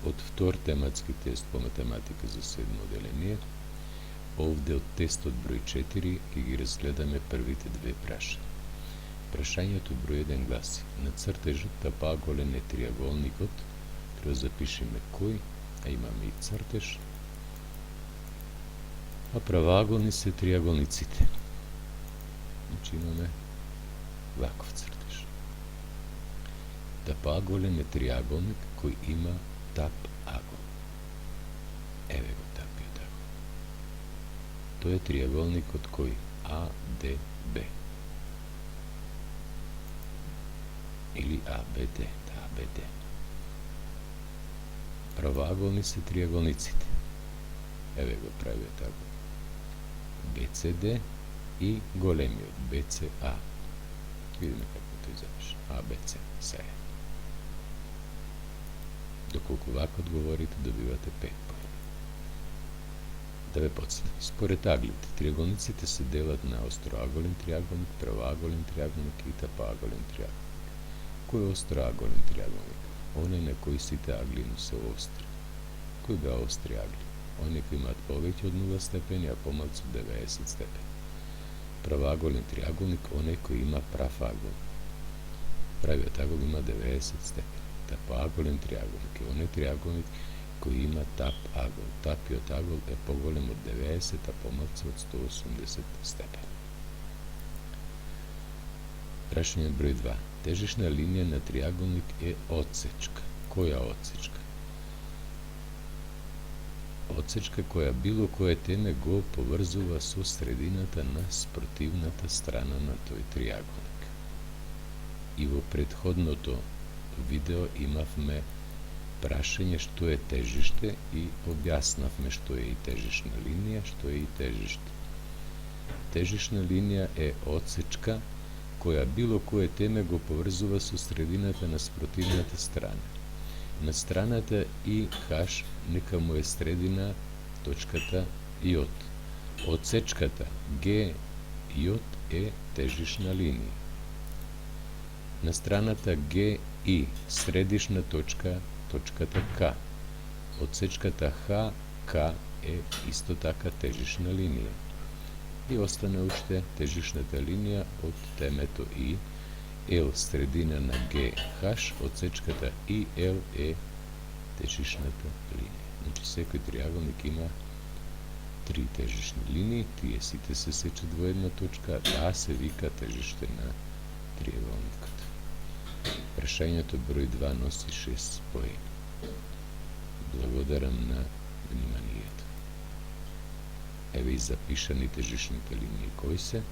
од втор тематски тест по математика за 7 оделение. Овде од тестот број 4 ќе ги разгледаме првите две прашања. Прашањето број 1 гласи: на цртежот тапоаголен е триаголникот, треба да запишеме кој, а имаме и цртеж, а правоаголни се триаголниците. Значи имаме ваков цртеж. Тапоаголен е триаголник кој има тап агол. Еве го тапиот агол. Тој е триаголникот кој АДБ. Или АБД, АБД. Правоаголни се триаголниците. Еве го правиот агол. БЦД и големиот БЦА. Видиме како тој запише. АБЦ се е. Доколку вако одговорите, добивате 5 поени. Да ве подсетам. Според аглите, триаголниците се делат на остроаголен триаголник, правоаголен триаголник и тапоаголен триаголник. Кој е остроаголен триаголник? Оној на кој сите агли му се остри. Кој беа остри агли? Оние кои имаат повеќе од 0 степени, а помалку од 90 степени. Правоаголен триаголник, оној кој има прав агол. Правиот агол има 90 степени. Тапоаголен триаголник е оној триаголник кој има тап агол. Тапиот агол е поголем од 90, а помалку од 180 степени. Прашање број 2. Тежишна линија на триаголник е отсечка. Која отсечка? Отсечка која било кое теме го поврзува со средината на спротивната страна на тој триаголник. И во претходното видео имавме прашање што е тежиште и објаснавме што е и тежишна линија, што е и тежиште. Тежишна линија е отсечка која било кое теме го поврзува со средината на спротивната страна. На страната и хаш нека му е средина точката J. Отсечката Г J е тежишна линија. На страната Г и средишна точка точката К. Отсечката Х К е исто така тежишна линија. И остане уште тежишната линија од темето И, L средина на Г H, отсечката И L е тежишната линија. Значи секој триаголник има 3 тежишни линии, тие сите се сечат во една точка, а се вика тежиште на триаголникот. Прашањето број 2 носи 6 поени. Благодарам на вниманието. Еве и запишани тежишните линии кои се.